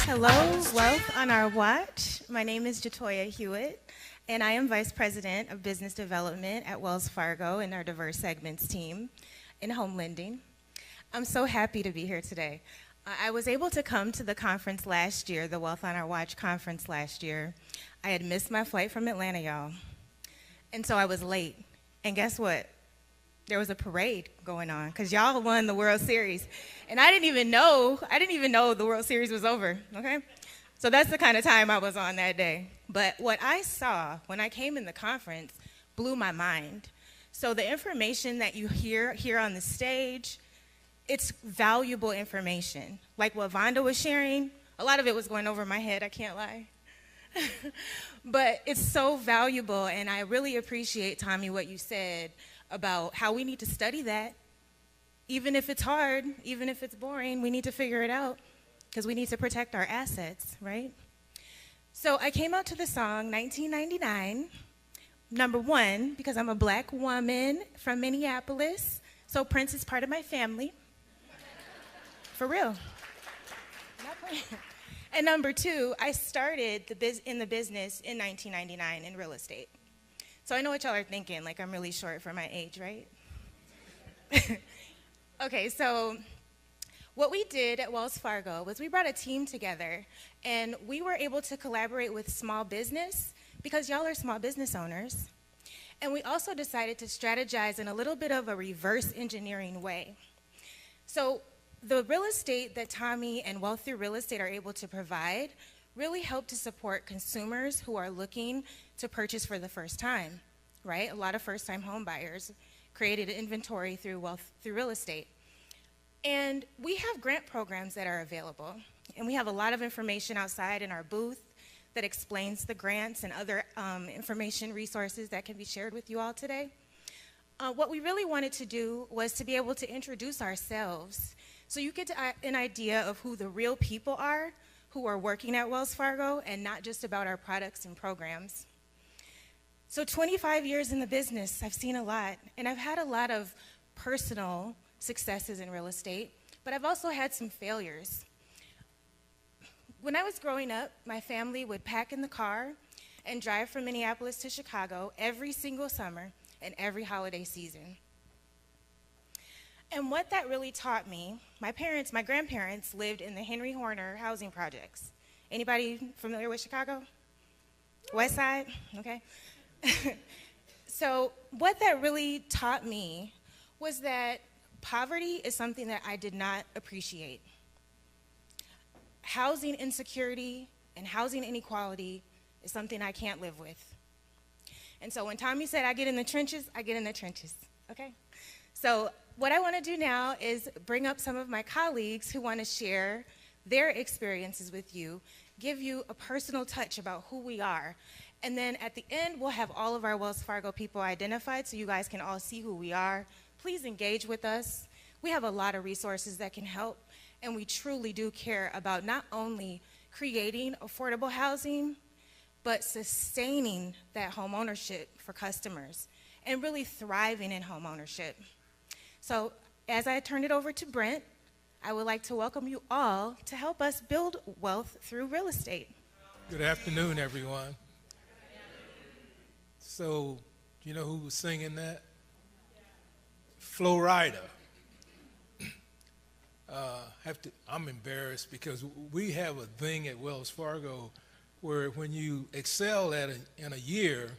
Hello, Wealth on Our Watch. My name is Jatoya Hewitt, and I am Vice President of Business Development at Wells Fargo in our diverse segments team in home lending. I'm so happy to be here today. I was able to come to the conference last year, the Wealth on Our Watch conference last year. I had missed my flight from Atlanta, y'all, and so I was late. And guess what? There was a parade going on because y'all won the World Series. And I didn't even know the World Series was over, okay? So that's the kind of time I was on that day. But what I saw when I came in the conference blew my mind. So the information that you hear here on the stage, it's valuable information. Like what Vonda was sharing, a lot of it was going over my head, I can't lie. But it's so valuable, and I really appreciate, Tommy, what you said about how we need to study that. Even if it's hard, even if it's boring, we need to figure it out because we need to protect our assets, right? So I came out to the song 1999, number one, because I'm a black woman from Minneapolis, so Prince is part of my family. For real. Not playing. And number two, I started in the business in 1999 in real estate. So I know what y'all are thinking, like I'm really short for my age, right? Okay, so what we did at Wells Fargo was we brought a team together, and we were able to collaborate with small business because y'all are small business owners. And we also decided to strategize in a little bit of a reverse engineering way. So the real estate that Tommy and Wealth Through Real Estate are able to provide really help to support consumers who are looking to purchase for the first time, right? A lot of first-time home buyers created an inventory through Wealth Through Real Estate. And we have grant programs that are available, and we have a lot of information outside in our booth that explains the grants and other information resources that can be shared with you all today. What we really wanted to do was to be able to introduce ourselves so you get an idea of who the real people are who are working at Wells Fargo and not just about our products and programs. So 25 years in the business, I've seen a lot, and I've had a lot of personal successes in real estate, but I've also had some failures. When I was growing up, my family would pack in the car and drive from Minneapolis to Chicago every single summer and every holiday season. And what that really taught me, my grandparents lived in the Henry Horner housing projects. Anybody familiar with Chicago? West Side? Okay. So what that really taught me was that poverty is something that I did not appreciate. Housing insecurity and housing inequality is something I can't live with. And so when Tommy said I get in the trenches, I get in the trenches, okay? So what I want to do now is bring up some of my colleagues who want to share their experiences with you, give you a personal touch about who we are. And then at the end, we'll have all of our Wells Fargo people identified so you guys can all see who we are. Please engage with us. We have a lot of resources that can help, and we truly do care about not only creating affordable housing, but sustaining that home ownership for customers and really thriving in home ownership. So as I turn it over to Brent, I would like to welcome you all to help us build wealth through real estate. Good afternoon, everyone. So, you know who was singing that? Flo Rida. I'm embarrassed because we have a thing at Wells Fargo where when you excel in a year,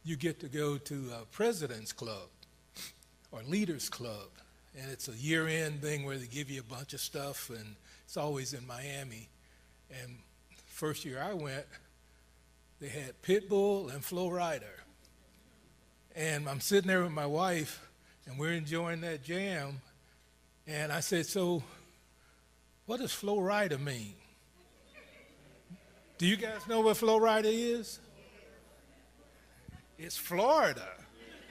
you get to go to a President's Club or Leaders Club. And it's a year-end thing where they give you a bunch of stuff, and it's always in Miami. And first year I went, they had Pitbull and Flo Rida. And I'm sitting there with my wife, and we're enjoying that jam. And I said, so what does Flo Rida mean? Do you guys know what Flo Rida is? It's Florida.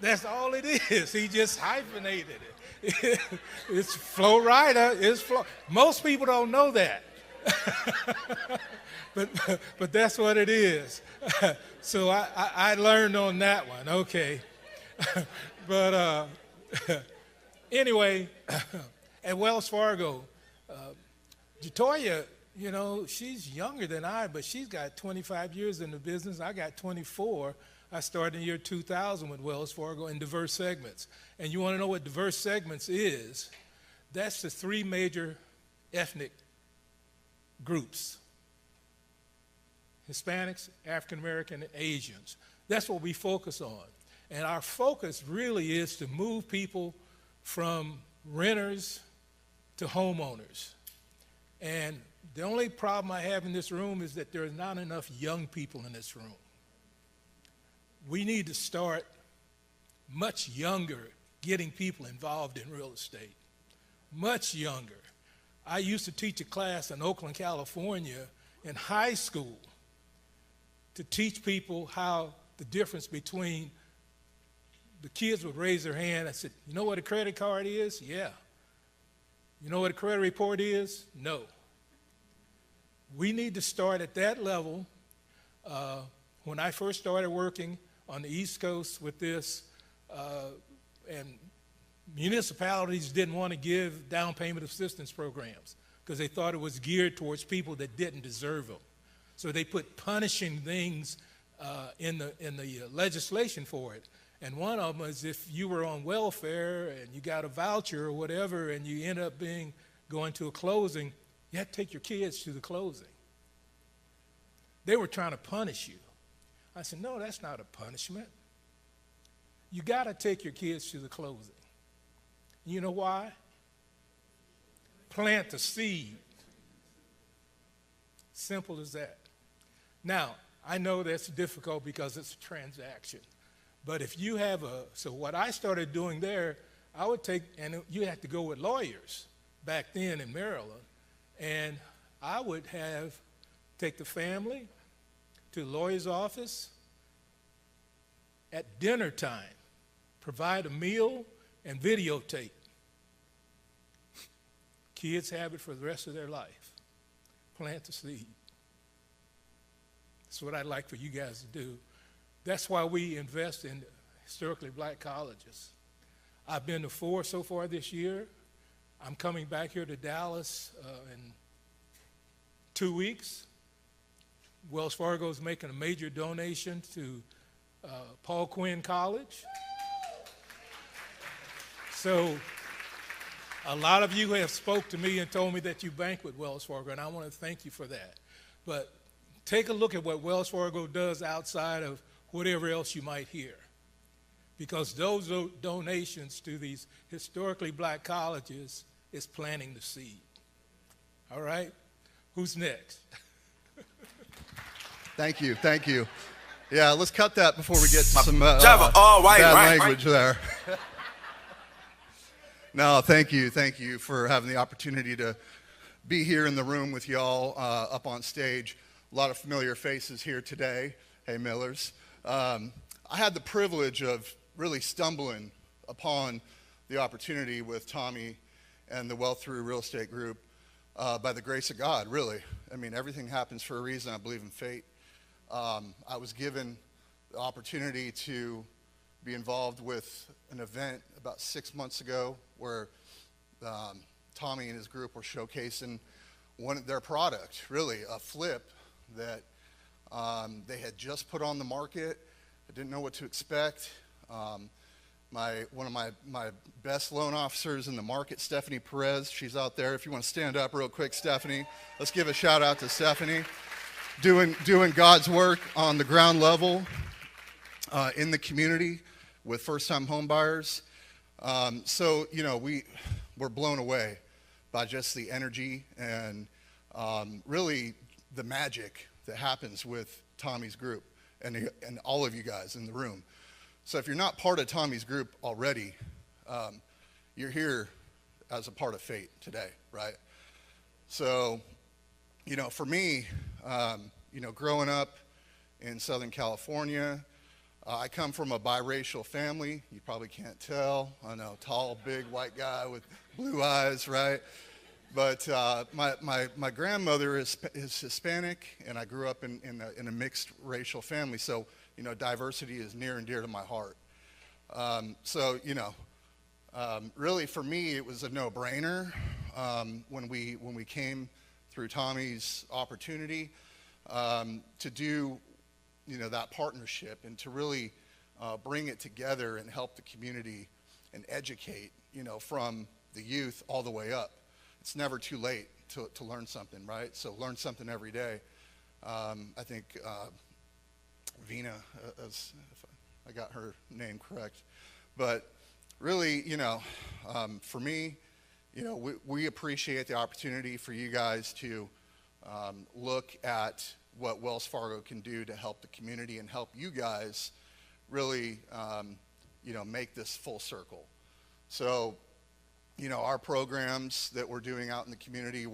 That's all it is. He just hyphenated it. It's Flo Rida. It's Most people don't know that. but that's what it is. So I learned on that one. Okay. But anyway, at Wells Fargo, Jatoya, you know, she's younger than I, but she's got 25 years in the business. I got 24. I started in the year 2000 with Wells Fargo in diverse segments. And you want to know what diverse segments is? That's the three major ethnic groups: Hispanics, African American, and Asians. That's what we focus on. And our focus really is to move people from renters to homeowners. And the only problem I have in this room is that there are not enough young people in this room. We need to start much younger getting people involved in real estate, much younger. I used to teach a class in Oakland, California in high school to teach people how the difference between, the kids would raise their hand. I said, you know what a credit card is? Yeah. You know what a credit report is? No. We need to start at that level. When I first started working on the East Coast with this, and municipalities didn't want to give down payment assistance programs because they thought it was geared towards people that didn't deserve them. So they put punishing things in the legislation for it. And one of them is if you were on welfare and you got a voucher or whatever and you end up going to a closing, you had to take your kids to the closing. They were trying to punish you. I said, no, that's not a punishment. You got to take your kids to the closing. You know why? Plant the seed. Simple as that. Now, I know that's difficult because it's a transaction. But if you have so what I started doing there, I would take, and you had to go with lawyers back then in Maryland, and I would take the family to the lawyer's office at dinner time, provide a meal and videotape. Kids have it for the rest of their life. Plant the seed. That's what I'd like for you guys to do. That's why we invest in historically black colleges. I've been to 4 so far this year. I'm coming back here to Dallas in 2 weeks. Wells Fargo is making a major donation to Paul Quinn College. So a lot of you have spoke to me and told me that you bank with Wells Fargo, and I want to thank you for that. But take a look at what Wells Fargo does outside of whatever else you might hear, because those donations to these historically black colleges is planting the seed. All right? Who's next? Thank you, thank you. Yeah, let's cut that before we get to some bad language there. No, thank you for having the opportunity to be here in the room with y'all up on stage. A lot of familiar faces here today. Hey, Millers. I had the privilege of really stumbling upon the opportunity with Tommy and the Wealth Through Real Estate Group by the grace of God, really. I mean, everything happens for a reason. I believe in fate. I was given the opportunity to be involved with an event about 6 months ago where Tommy and his group were showcasing their product, really, a flip that they had just put on the market. I didn't know what to expect. One of my best loan officers in the market, Stephanie Perez, she's out there. If you want to stand up real quick, Stephanie. Let's give a shout out to Stephanie. Doing God's work on the ground level in the community with first-time home buyers. So, you know, we're blown away by just the energy and really the magic that happens with Tommy's group and all of you guys in the room. So if you're not part of Tommy's group already, you're here as a part of fate today, right? So, you know, for me, you know, growing up in Southern California, I come from a biracial family. You probably can't tell. I know, tall, big, white guy with blue eyes, right? But my grandmother is Hispanic, and I grew up in a mixed racial family. So, you know, diversity is near and dear to my heart. So, you know, really for me, it was a no-brainer when we came through Tommy's opportunity to do, that partnership and to really bring it together and help the community and educate, from the youth all the way up. It's never too late to learn something, right? So learn something every day. I think Vina, if I got her name correct, but really, for me, we appreciate the opportunity for you guys to look at what Wells Fargo can do to help the community and help you guys really, make this full circle. So, our programs that we're doing out in the community,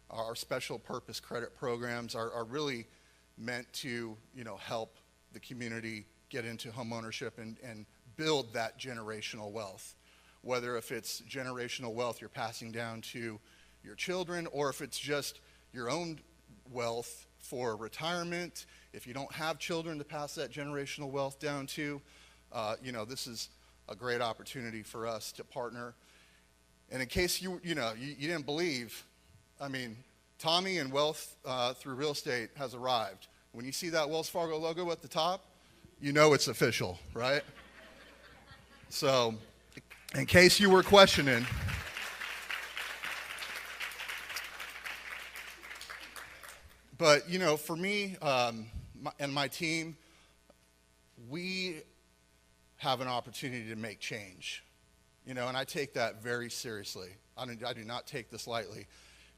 our special purpose credit programs are really meant to, help the community get into home ownership and build that generational wealth. Whether if it's generational wealth you're passing down to your children, or if it's just your own wealth for retirement, if you don't have children to pass that generational wealth down to, this is a great opportunity for us to partner. And in case you didn't believe, Tommy and Wealth Through Real Estate has arrived. When you see that Wells Fargo logo at the top, it's official, right? So, in case you were questioning, but for me and my team, we have an opportunity to make change, and I take that very seriously. I do not take this lightly.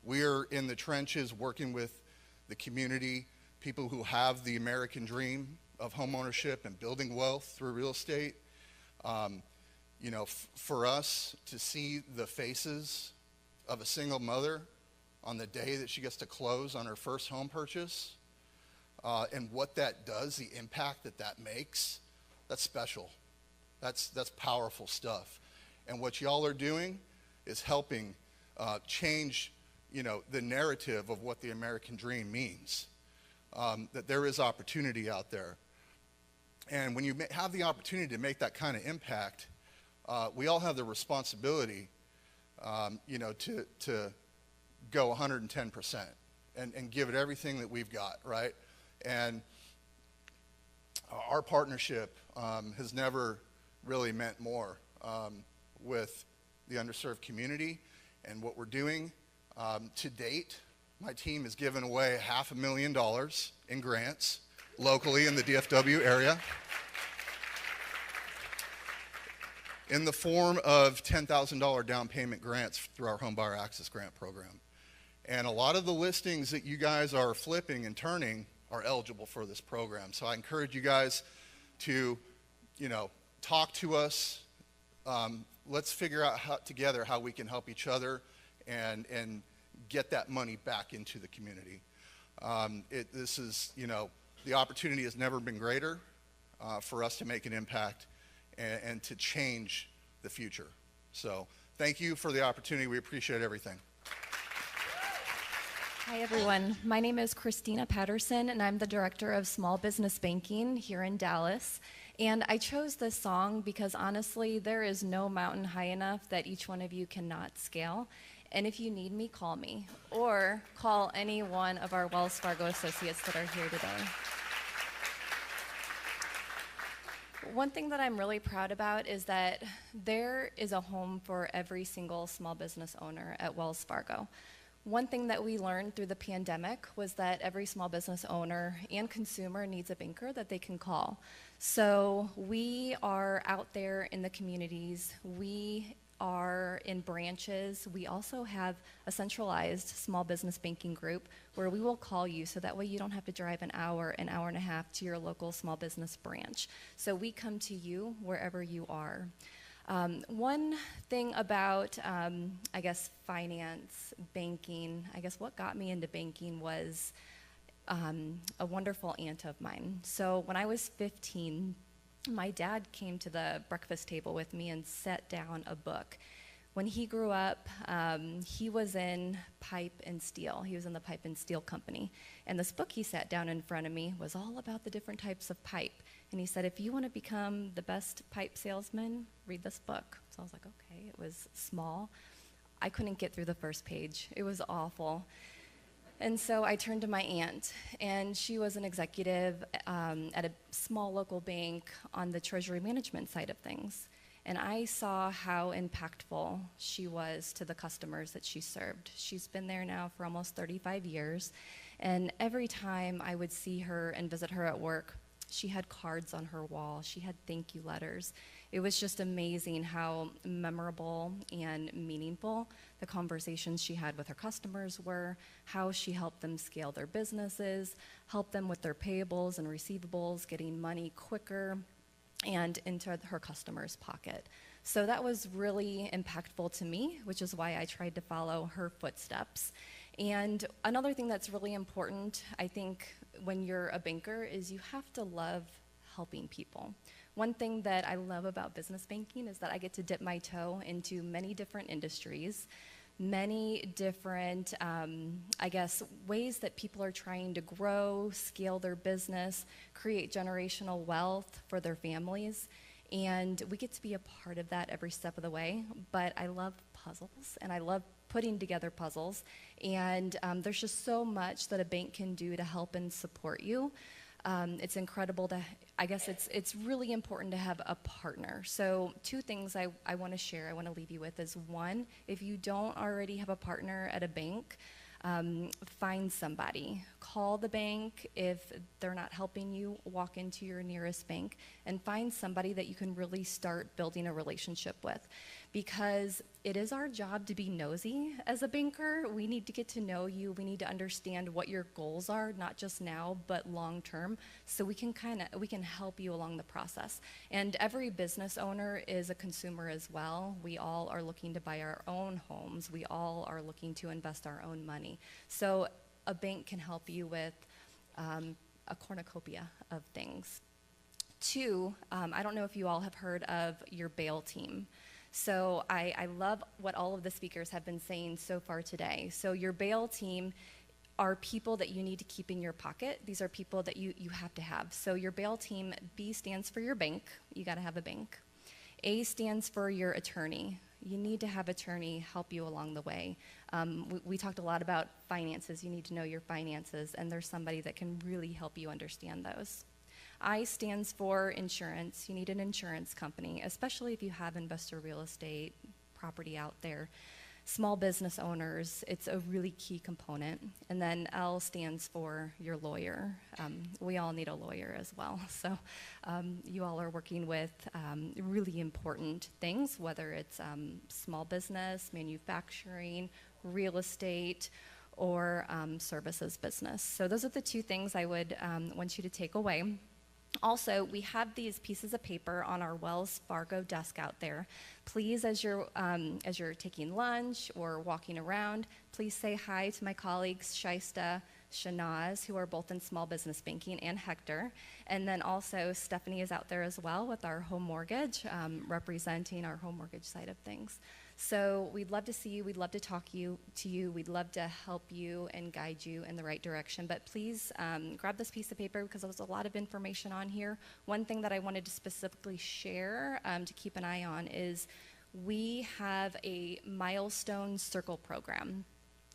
We are in the trenches working with the community, people who have the American dream of homeownership and building wealth through real estate. For us to see the faces of a single mother on the day that she gets to close on her first home purchase, and what that does, the impact that makes, that's special. That's powerful stuff. And what y'all are doing is helping change, the narrative of what the American dream means, that there is opportunity out there. And when you have the opportunity to make that kind of impact, we all have the responsibility, to go 110% and give it everything that we've got, right? And our partnership has never really meant more with the underserved community and what we're doing. To date, my team has given away $500,000 in grants locally in the DFW area, in the form of $10,000 down payment grants through our Home Buyer Access Grant program. And a lot of the listings that you guys are flipping and turning are eligible for this program. So I encourage you guys to, talk to us. Let's figure out together how we can help each other and get that money back into the community. This is, the opportunity has never been greater for us to make an impact and to change the future. So thank you for the opportunity. We appreciate everything. Hi, everyone. My name is Christina Patterson, and I'm the Director of Small Business Banking here in Dallas. And I chose this song because, honestly, there is no mountain high enough that each one of you cannot scale. And if you need me, call me, or call any one of our Wells Fargo associates that are here today. One thing that I'm really proud about is that there is a home for every single small business owner at Wells Fargo. One thing that we learned through the pandemic was that every small business owner and consumer needs a banker that they can call. So we are out there in the communities. We are in branches. We also have a centralized small business banking group where we will call you, so that way you don't have to drive an hour and a half to your local small business branch. So we come to you wherever you are. One thing about, finance, banking, what got me into banking was a wonderful aunt of mine. So when I was 15, my dad came to the breakfast table with me and set down a book. When he grew up, he was in pipe and steel. He was in the pipe and steel company. And this book he sat down in front of me was all about the different types of pipe. And he said, if you want to become the best pipe salesman, read this book. So I was like, okay. It was small. I couldn't get through the first page. It was awful. And so I turned to my aunt, and she was an executive at a small local bank on the treasury management side of things. And I saw how impactful she was to the customers that she served. She's been there now for almost 35 years, and every time I would see her and visit her at work, she had cards on her wall. She had thank you letters. It was just amazing how memorable and meaningful the conversations she had with her customers were, how she helped them scale their businesses, helped them with their payables and receivables, getting money quicker and into her customer's pocket. So that was really impactful to me, which is why I tried to follow her footsteps. And another thing that's really important, I think, when you're a banker is you have to love helping people. One thing that I love about business banking is that I get to dip my toe into many different industries, many different, ways that people are trying to grow, scale their business, create generational wealth for their families. And we get to be a part of that every step of the way. But I love puzzles, and I love putting together puzzles. And there's just so much that a bank can do to help and support you. It's incredible it's really important to have a partner. So 2 things I want to share, I want to leave you with is, 1, if you don't already have a partner at a bank, find somebody. Call the bank. If they're not helping you, walk into your nearest bank and find somebody that you can really start building a relationship with. Because it is our job to be nosy as a banker. We need to get to know you. We need to understand what your goals are, not just now, but long term, so we can help you along the process. And every business owner is a consumer as well. We all are looking to buy our own homes. We all are looking to invest our own money. So a bank can help you with a cornucopia of things. 2, I don't know if you all have heard of your bail team. So I love what all of the speakers have been saying so far today. So your bail team are people that you need to keep in your pocket. These are people that you have to have. So your bail team, B stands for your bank. You got to have a bank. A stands for your attorney. You need to have attorney help you along the way. We talked a lot about finances. You need to know your finances, and there's somebody that can really help you understand those. I stands for insurance. You need an insurance company, especially if you have investor real estate property out there. Small business owners, it's a really key component. And then L stands for your lawyer. We all need a lawyer as well. So you all are working with really important things, whether it's small business, manufacturing, real estate, or services business. So those are the 2 things I would want you to take away. Also, we have these pieces of paper on our Wells Fargo desk out there. Please, as you're taking lunch or walking around, please say hi to my colleagues, Shaista, Shanaz, who are both in small business banking, and Hector. And then also Stephanie is out there as well with our home mortgage, representing our home mortgage side of things. So we'd love to see you. We'd love to talk to you. We'd love to help you and guide you in the right direction. But please grab this piece of paper because there's a lot of information on here. One thing that I wanted to specifically share to keep an eye on is we have a Milestone Circle program.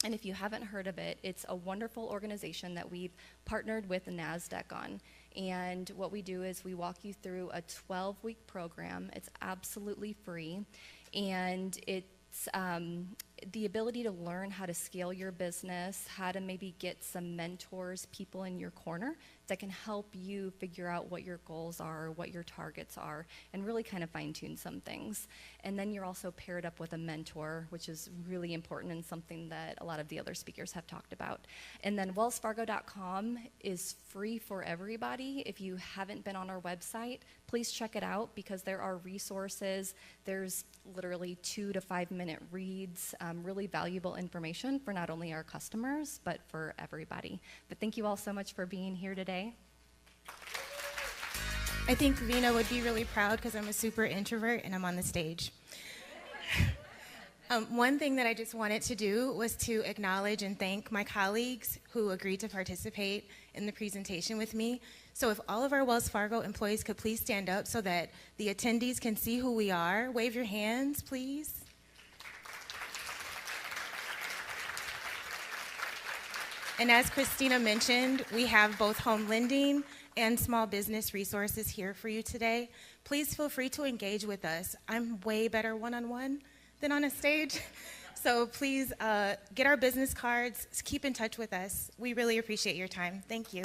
And if you haven't heard of it, it's a wonderful organization that we've partnered with NASDAQ on. And what we do is we walk you through a 12-week program. It's absolutely free. And it's the ability to learn how to scale your business, how to maybe get some mentors, people in your corner that can help you figure out what your goals are, what your targets are, and really kind of fine-tune some things. And then you're also paired up with a mentor, which is really important and something that a lot of the other speakers have talked about. And then wellsfargo.com is free for everybody. If you haven't been on our website, please check it out because there are resources. There's literally 2 to 5 minute reads, really valuable information for not only our customers, but for everybody. But thank you all so much for being here today. I think Vina would be really proud because I'm a super introvert and I'm on the stage. One thing that I just wanted to do was to acknowledge and thank my colleagues who agreed to participate in the presentation with me. So if all of our Wells Fargo employees could please stand up so that the attendees can see who we are. Wave your hands, please. And as Christina mentioned, we have both home lending and small business resources here for you today. Please feel free to engage with us. I'm way better one-on-one than on a stage. So please get our business cards, keep in touch with us. We really appreciate your time. Thank you.